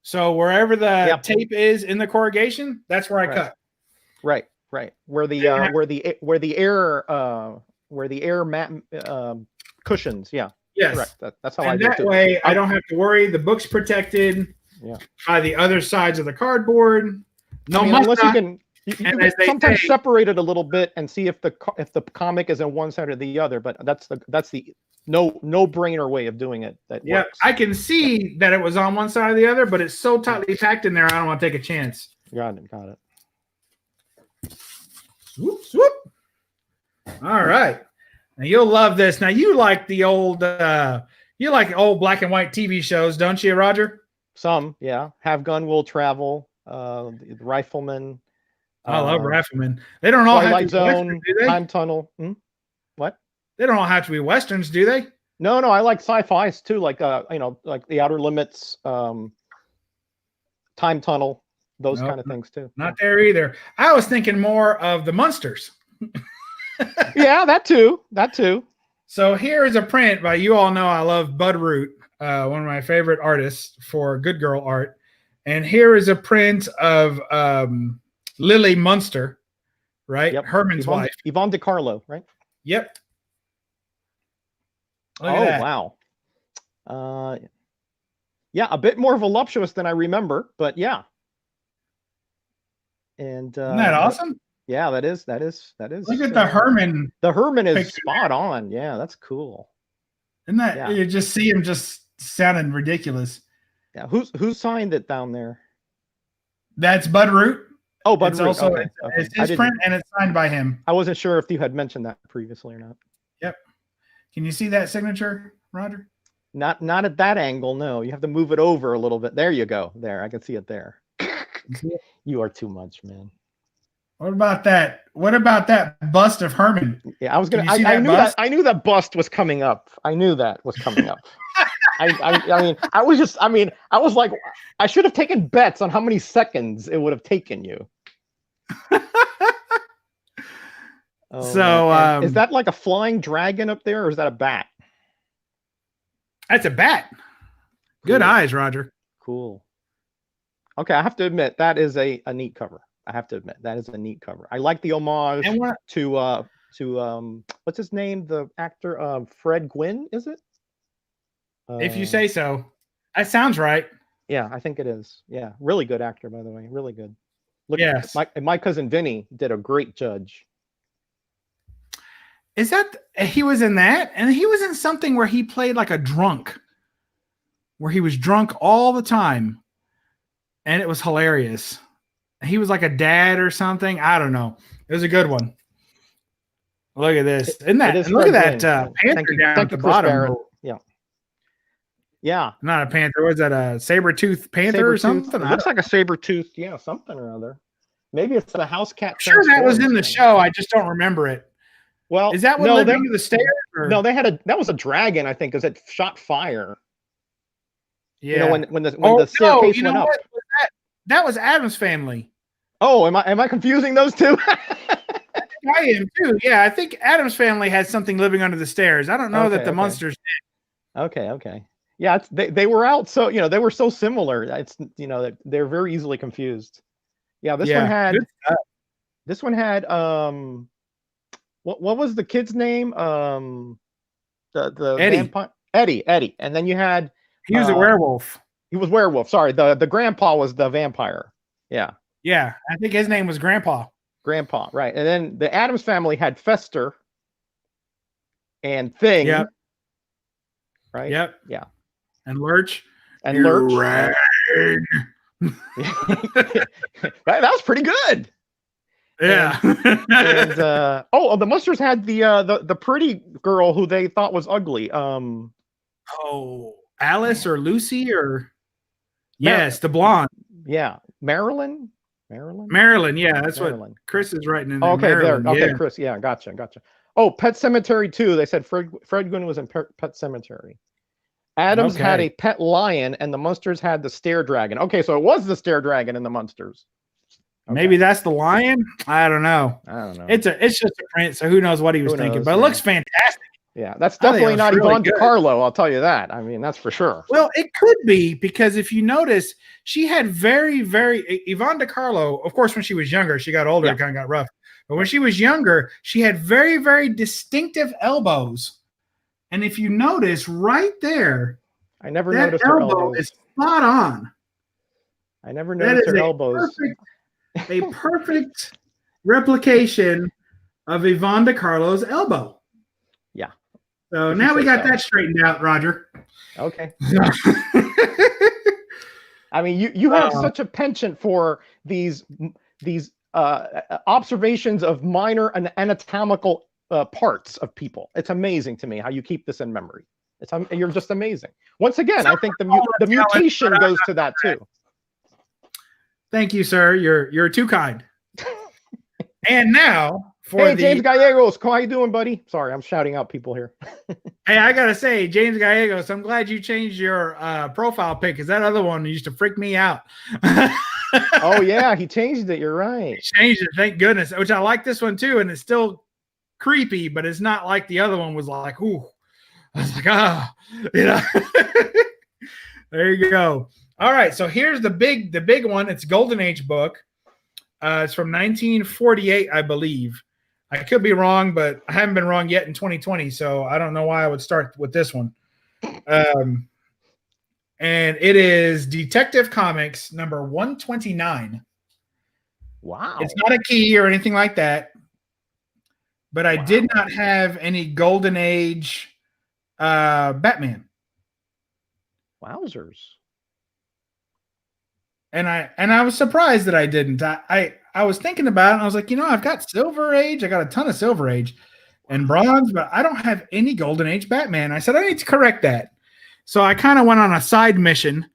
So wherever the tape is in the corrugation, that's where I cut. Right. Where the air mat cushions. Yeah. Yes. Correct. That's how I do it. That way I don't have to worry. The book's protected by the other sides of the cardboard. And You as they sometimes say, separate it a little bit and see if the comic is on one side or the other. But that's the no brainer way of doing it. That yeah, works. I can see that it was on one side or the other, but it's so tightly packed in there, I don't want to take a chance. Got it. Swoop, swoop. All right. Now you'll love this. Now you like the old black and white TV shows, don't you, Roger? Some, yeah. Have Gun Will Travel. The Rifleman. I love Rifleman. They don't all have to Twilight be Zone. westerns, do they? Time Tunnel. What? They don't all have to be westerns, do they? No. I like sci-fi's too, like like The Outer Limits, Time Tunnel, those Nope, kind of things too. Not there either. I was thinking more of the Munsters. Yeah, that too. So here is a print by, you all know I love Bud Root, one of my favorite artists for good girl art. And here is a print of Lily Munster, right? Yep. Herman's wife. Yvonne DiCarlo, right? Yep. Look Oh, at that. wow. Yeah, a bit more voluptuous than I remember, but yeah. And Isn't that awesome? Yeah, that is. Look at the Herman. The Herman is picture. spot on. Yeah, that's cool. Isn't that, Yeah. You just see him just sounding ridiculous. Yeah, who signed it down there? That's Bud Root. Oh, Bud It's Root. also Okay. it's his print, and it's signed by him. I wasn't sure if you had mentioned that previously or not. Yep. Can you see that signature, Roger? Not at that angle. No, you have to move it over a little bit. There you go. There, I can see it there. You are too much, man. What about that? What about that bust of Herman? Yeah, I was gonna. Can you see I that knew bust? that. I knew that bust was coming up. I knew that was coming up. I mean, I was like, I should have taken bets on how many seconds it would have taken you. So, is that like a flying dragon up there, or is that a bat? That's a bat. Good Cool. eyes, Roger. Cool. Okay, I have to admit that is a neat cover. I have to admit that is a neat cover. I like the homage to what's his name? The actor Fred Gwynn, is it? If you say so. That sounds right. Yeah, I think it is. Yeah, really good actor, by the way. Really good. Look, Yes. my cousin Vinny did a great judge. Is that he was in that? And he was in something where he played like a drunk, where he was drunk all the time. And it was hilarious. He was like a dad or something. I don't know. It was a good one. Look at this. Isn't that? It is Look at Fred that Gwynn. panther down at the Chris bottom. Barrett. Yeah. Yeah. Not a panther. Was that a saber-toothed panther or something? It looks like a saber-toothed, yeah, something or other. Maybe it's the house cat. I'm sure that was in the thing. show. I just don't remember it. Well, Is that what led me to the stairs? Or? No, that was a dragon, I think, because it shot fire. Yeah. You know, when the staircase went up. What? That was Addams Family. Oh, am I confusing those two? I am too. Yeah, I think Addams Family had something living under the stairs. I don't know that the Munsters did. Okay. Yeah, they were out, so they were so similar. It's they're very easily confused. Yeah, this one had what was the kid's name? The Eddie. vampire Eddie, and then you had He was a werewolf. He was werewolf. Sorry, the grandpa was the vampire. Yeah. Yeah, I think his name was Grandpa. Grandpa, right. And then the Addams Family had Fester and Thing. Yep. Right? Yep. Yeah. And Lurch. And Lurch. Right, that was pretty good. Yeah. And the Munsters had the pretty girl who they thought was ugly. Alice or Lucy or yes, the blonde. Yeah. Marilyn. Yeah, that's Marilyn. what Chris is writing in there. Okay, Marilyn, there. Okay, yeah. Chris. Yeah, gotcha. Oh, Pet Cemetery 2. They said Fred Gwynn was in Pet Cemetery. Adams had a pet lion, and the Munsters had the stair dragon. Okay, so it was the stair dragon in the Munsters. Okay. Maybe that's the lion. I don't know. It's just a print, so who knows what he was thinking? But it looks fantastic. Yeah, that's definitely not really Yvonne good. DiCarlo. I'll tell you that. I mean, that's for sure. Well, it could be because if you notice, she had very, very Yvonne DiCarlo. Of course, when she was younger, she got older, it kind of got rough. But when she was younger, she had very, very distinctive elbows. And if you notice right there, I never noticed her elbows. is spot on. I never noticed her elbows. a perfect replication of Yvonne DiCarlo's elbow. Yeah. So now we got that straightened out, Roger. Okay. I mean, you have such a penchant for these observations of minor and anatomical parts of people. It's amazing to me how you keep this in memory. You're just amazing. Once again, I think the mutation goes to that too. Thank you, sir. You're too kind. And now for James Gallegos, how you doing, buddy? Sorry, I'm shouting out people here. Hey, I gotta say, James Gallegos, I'm glad you changed your profile pic because that other one used to freak me out. Oh yeah, he changed it. You're right. He changed it, thank goodness. Which I like this one too, and it's still creepy, but it's not like the other one was like, ooh. I was like, you know. There you go. All right, so here's the big one. It's Golden Age book. It's from 1948, I believe. I could be wrong, but I haven't been wrong yet in 2020, so I don't know why I would start with this one. And it is Detective Comics number 129. Wow. It's not a key or anything like that, but I did not have any Golden Age Batman. Wowzers. And I was surprised that I didn't. I was thinking about it, and I was like, I've got Silver Age. I got a ton of Silver Age and Bronze, but I don't have any Golden Age Batman. I said, I need to correct that. So I kind of went on a side mission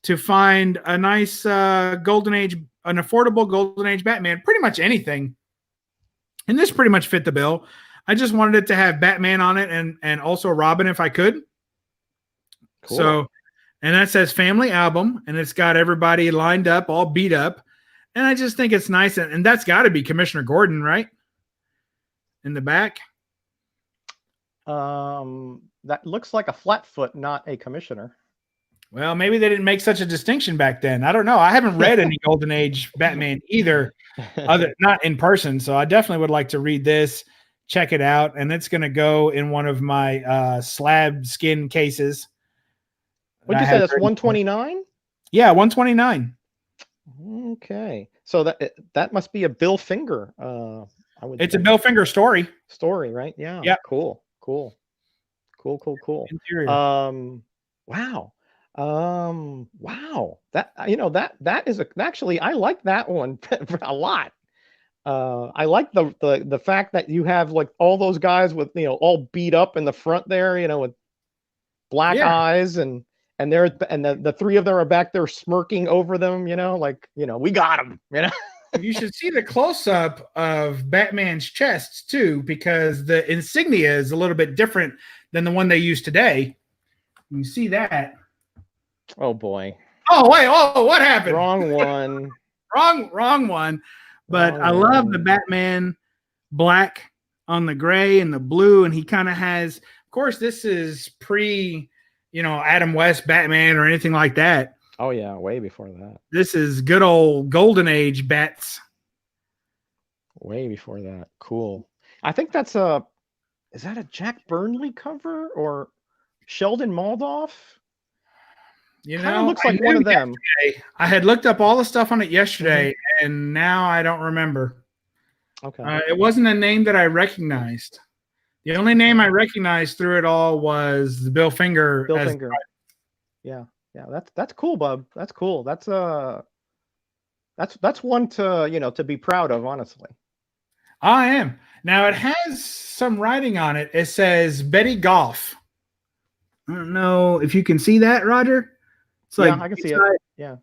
to find a nice Golden Age, an affordable Golden Age Batman, pretty much anything. And this pretty much fit the bill. I just wanted it to have Batman on it and also Robin if I could. Cool. So, and that says family album, and it's got everybody lined up, all beat up. And I just think it's nice. And that's got to be Commissioner Gordon, right? In the back. That looks like a Flatfoot, not a commissioner. Well, maybe they didn't make such a distinction back then. I don't know. I haven't read any Golden Age Batman either, not in person. So I definitely would like to read this, check it out. And it's going to go in one of my slab skin cases. What'd you say? That's 129? Yeah, 129. Okay, so that must be a Bill Finger. It's a Bill Finger story. Story, right? Yeah. Yeah. Cool. Interior. Wow. Wow. That is actually I like that one a lot. I like the fact that you have like all those guys with all beat up in the front there, with black eyes and the three of them are back there smirking over them, we got them, You should see the close-up of Batman's chest too, because the insignia is a little bit different than the one they use today. You see that? Oh boy! Oh wait! Oh, what happened? Wrong one. wrong one. But I love the Batman black on the gray and the blue, and he kind of has. Of course, this is pre. Adam West Batman or anything like that. Oh yeah, way before that. This is good old Golden Age Bats. Way before that. Cool. I think is that a Jack Burnley cover or Sheldon Moldoff? Looks like one of them. Yesterday. I had looked up all the stuff on it yesterday, and now I don't remember. Okay. It wasn't a name that I recognized. The only name I recognized through it all was the Bill Finger. Bill Finger. Yeah. That's cool, Bub. That's cool. That's one to be proud of, honestly. I am. Now it has some writing on it. It says Betty Goff. I don't know if you can see that, Roger. It's like I can see it. Yeah.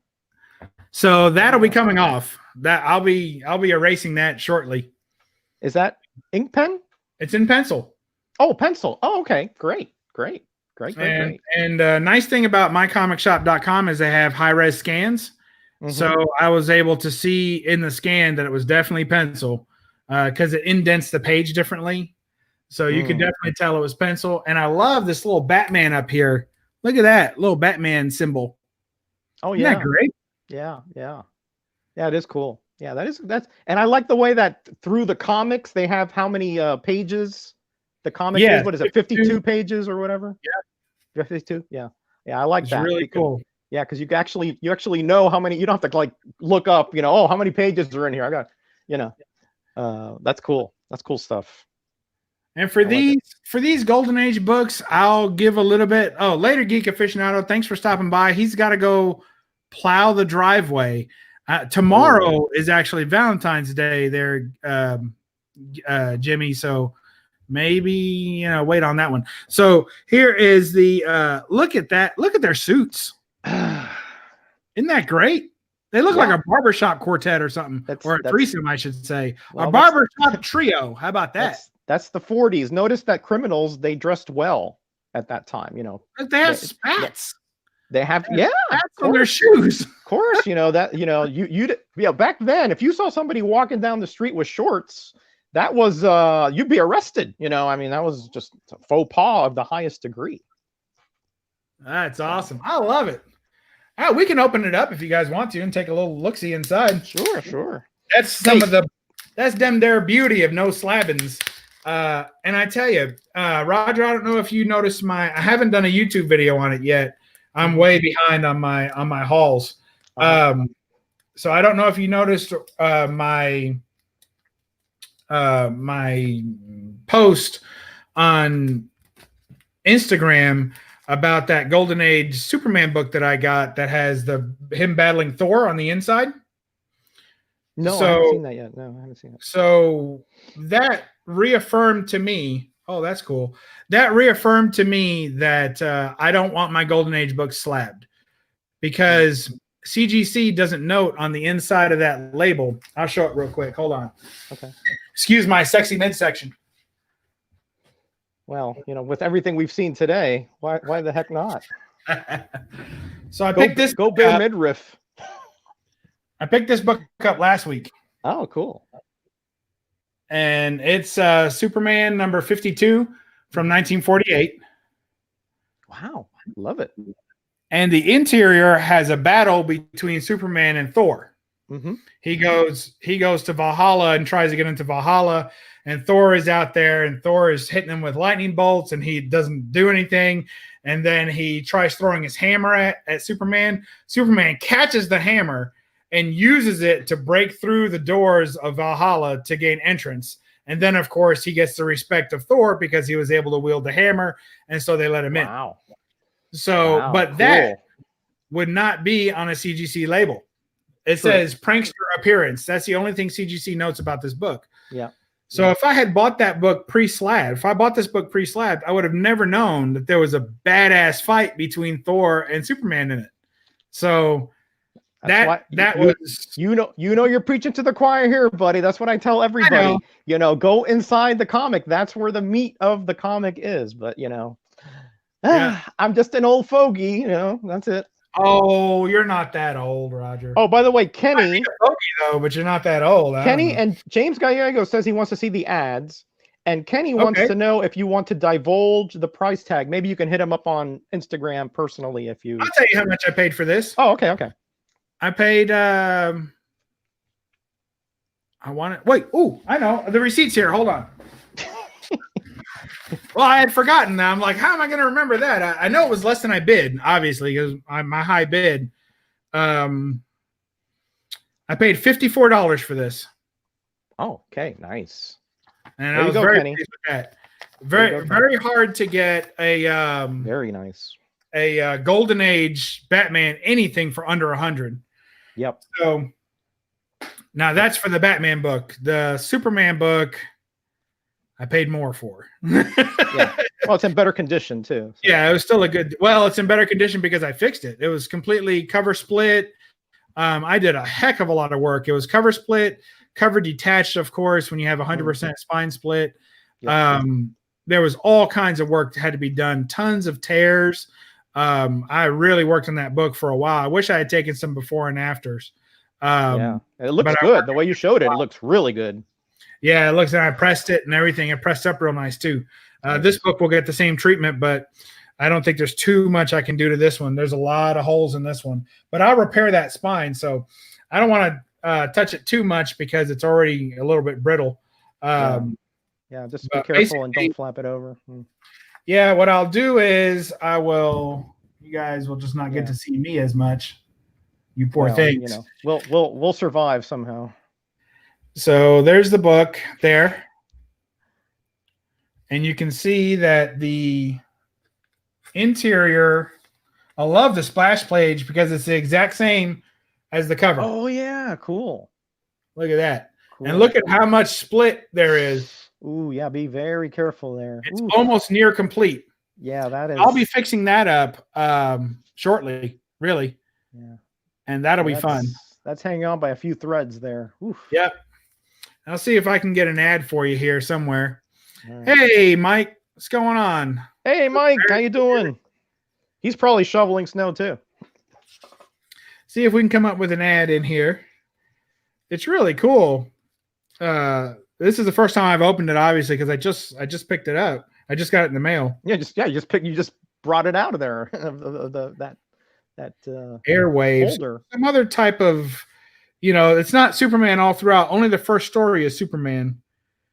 So that'll be coming off. That I'll be erasing that shortly. Is that ink pen? It's in pencil. Oh, pencil. Oh, okay. Great. And nice thing about mycomicshop.com is they have high-res scans. Mm-hmm. So I was able to see in the scan that it was definitely pencil because it indents the page differently. So you could definitely tell it was pencil. And I love this little Batman up here. Look at that little Batman symbol. Oh, yeah. Isn't that great? Yeah. It is cool. Yeah, that's and I like the way that through the comics they have how many pages the comic is. What is it, 52 pages or whatever? Yeah. 52. Yeah, I like that. Really cool. Yeah, because you actually know how many. You don't have to like look up. Oh, how many pages are in here? I got. That's cool. That's cool stuff. And for these Golden Age books, I'll give a little bit. Oh, later, Geek Aficionado, thanks for stopping by. He's got to go plow the driveway. Tomorrow is actually Valentine's Day there, Jimmy. So maybe, wait on that one. So here is the look at that. Look at their suits. Isn't that great? They look like a barbershop quartet or something, or a threesome, I should say. Well, a barbershop trio. How about that? That's the 40s. Notice that criminals, they dressed well at that time. They have spats. They have spats on their shoes. Of course, back then, if you saw somebody walking down the street with shorts, that was you'd be arrested. That was just a faux pas of the highest degree. That's awesome. I love it. Oh, we can open it up if you guys want to and take a little look-see inside. Sure. That's that's them their beauty of no slabbins. And I tell you, Roger, I don't know if you noticed I haven't done a YouTube video on it yet. I'm way behind on my hauls. So I don't know if you noticed my post on Instagram about that Golden Age Superman book that I got that has him battling Thor on the inside. No, I haven't seen that yet. No, I haven't seen it. So that reaffirmed to me, oh, that's cool. That reaffirmed to me that I don't want my Golden Age books slabbed, because CGC doesn't note on the inside of that label. I'll show it real quick. Hold on. Okay. Excuse my sexy midsection. Well, with everything we've seen today, why the heck not? So I picked this. Go bare midriff. I picked this book up last week. Oh, cool. And it's Superman number 52 from 1948. Wow, love it. And the interior has a battle between Superman and Thor. Mm-hmm. He goes to Valhalla and tries to get into Valhalla, and Thor is out there, and Thor is hitting him with lightning bolts, and he doesn't do anything. And then he tries throwing his hammer at Superman. Superman catches the hammer and uses it to break through the doors of Valhalla to gain entrance. And then, of course, he gets the respect of Thor because he was able to wield the hammer, and so they let him in. So, but cool. That would not be on a CGC label. It says prankster appearance. That's the only thing CGC notes about this book. Yeah. So if I had bought that book pre-slabbed, if I bought this book pre-slabbed, I would have never known that there was a badass fight between Thor and Superman in it. So that was you're preaching to the choir here, buddy. That's what I tell everybody. Go inside the comic. That's where the meat of the comic is. But I'm just an old fogey. That's it. Oh, you're not that old, Roger. Oh, by the way, Kenny, though, but you're not that old. Kenny and James Gallego says he wants to see the ads, and Kenny wants to know if you want to divulge the price tag. Maybe you can hit him up on Instagram personally if you. I'll tell you how much I paid for this. Oh, okay. I paid. I want it. Wait. Oh, I know the receipts here. Hold on. Well, I had forgotten. I'm like, how am I going to remember that? I know it was less than I bid, obviously, because my high bid. I paid $54 for this. Oh, okay, nice. And I was very pleased with that. Very hard to get a very nice Golden Age Batman anything for under 100. Yep. So now that's for the Batman book. The Superman book, I paid more for. Yeah. Well, it's in better condition too. So. Yeah, it was still a good. Well, it's in better condition because I fixed it. It was completely cover split. I did a heck of a lot of work. It was cover split, cover detached, of course, when you have 100% spine split. Yep. There was all kinds of work that had to be done. Tons of tears. I really worked on that book for a while. I wish I had taken some before and afters. Yeah, it looks good. The way you showed it, it looks really good. Yeah, it looks like I pressed it and everything. It pressed up real nice too. This book will get the same treatment, but I don't think there's too much I can do to this one. There's a lot of holes in this one, but I'll repair that spine. So I don't want to touch it too much because it's already a little bit brittle. Yeah, just be careful and don't flap it over. Yeah, what I'll do is I will You guys will just not Yeah. get to see me as much. You poor Well, things. you know, we'll survive somehow. So there's the book there. And you can see that the interior, I love the splash page because it's the exact same as the cover. Oh yeah, cool. Look at that. Cool. And look at how much split there is. Ooh, yeah, be very careful there. It's Ooh. almost near complete. Yeah, that is. I'll be fixing that up shortly, really. Yeah. And that'll be fun. That's hanging on by a few threads there. Oof. Yep. I'll see if I can get an ad for you here somewhere. Right. Hey, Mike, what's going on? Hey, Mike, how you doing? He's probably shoveling snow too. See if we can come up with an ad in here. It's really cool. This is the first time I've opened it, obviously, because I just picked it up. I just got it in the mail. You just brought it out of there that Airwaves. folder. Some other type of, it's not Superman all throughout. Only the first story is Superman.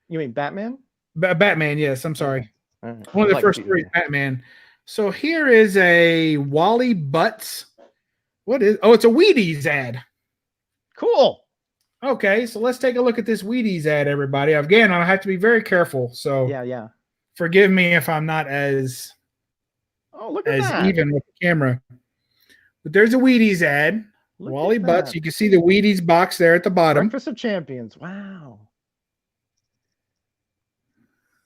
You mean Batman? Batman, yes. I'm sorry. Right. One of the first stories, Batman. So here is a Wally Butts. What is? Oh, it's a Wheaties ad. Cool. Okay, so let's take a look at this Wheaties ad, everybody. Again, I have to be very careful. So yeah. Forgive me if I'm not as look at that. even with the camera. But there's a Wheaties ad. Look Wally at Butts. that. You can see the Wheaties box there at the bottom. Breakfast of Champions. Wow.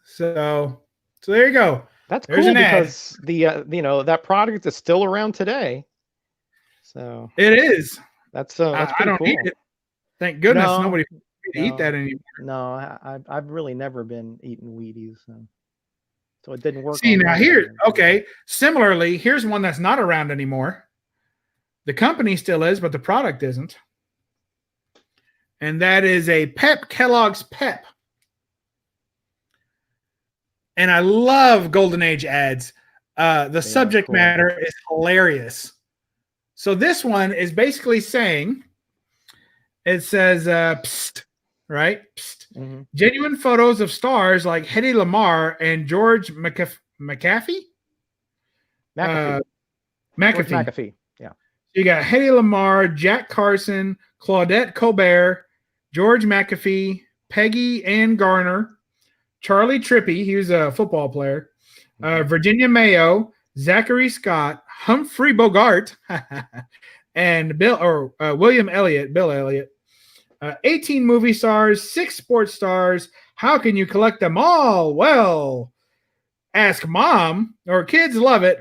So there you go. That's There's cool an ad. because the that product is still around today. So It is. that's I pretty don't cool. eat it. Thank goodness No, nobody no. eat that anymore. No, I've really never been eating Wheaties, so it didn't work. See, on now my here, end. okay. Similarly, here's one that's not around anymore. The company still is, but the product isn't. And that is a Kellogg's Pep. And I love Golden Age ads. The subject matter is hilarious. So this one is basically saying, it says, psst, right? Psst. Mm-hmm. Genuine photos of stars like Hedy Lamarr and George McAfee. McAfee. McAfee. Yeah. You got Hedy Lamarr, Jack Carson, Claudette Colbert, George McAfee, Peggy Ann Garner, Charlie Trippy, he was a football player, Virginia Mayo, Zachary Scott, Humphrey Bogart, and William Elliott, Bill Elliott. 18 movie stars, 6 sports stars. How can you collect them all? Well, ask mom, or kids love it.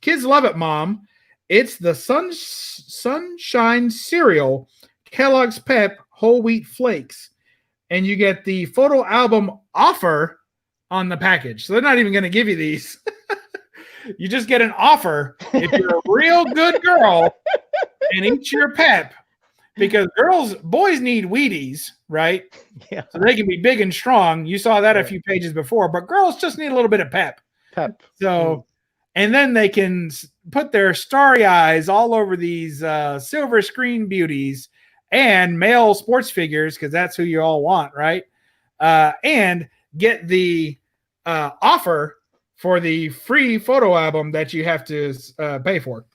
Kids love it, mom. It's the Sunshine cereal, Kellogg's Pep whole wheat flakes. And you get the photo album offer on the package. So they're not even going to give you these. You just get an offer if you're a real good girl and eat your Pep. Because boys need Wheaties, right? Yeah. So they can be big and strong. You saw that a few pages before, but girls just need a little bit of pep. So, and then they can put their starry eyes all over these silver screen beauties and male sports figures, because that's who you all want, right? And get the offer for the free photo album that you have to pay for.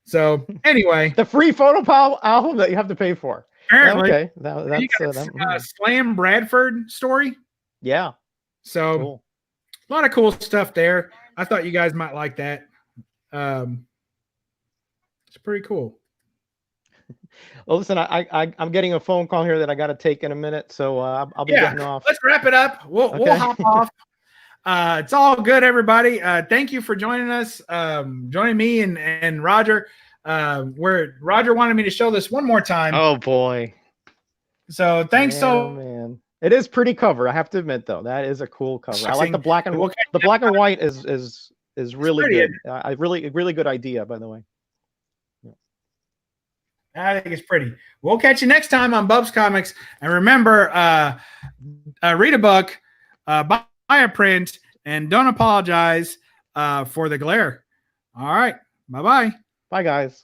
So anyway, the free photo album that you have to pay for. Apparently, okay, that's Slam Bradford story. Yeah. So cool. A lot of cool stuff there. I thought you guys might like that. It's pretty cool. Well, listen, I'm getting a phone call here that I got to take in a minute, so I'll be getting off. Let's wrap it up. We'll hop off. It's all good, everybody. Thank you for joining us, joining me and Roger. Where Roger wanted me to show this one more time. Oh boy! So thanks. Man, it is pretty cover. I have to admit, though, that is a cool cover. I like the black and white is really good. Really good idea, by the way. I think it's pretty. We'll catch you next time on BUB'S Comics, and remember, read a book, buy a print, and don't apologize for the glare. All right. Bye-bye. Bye, guys.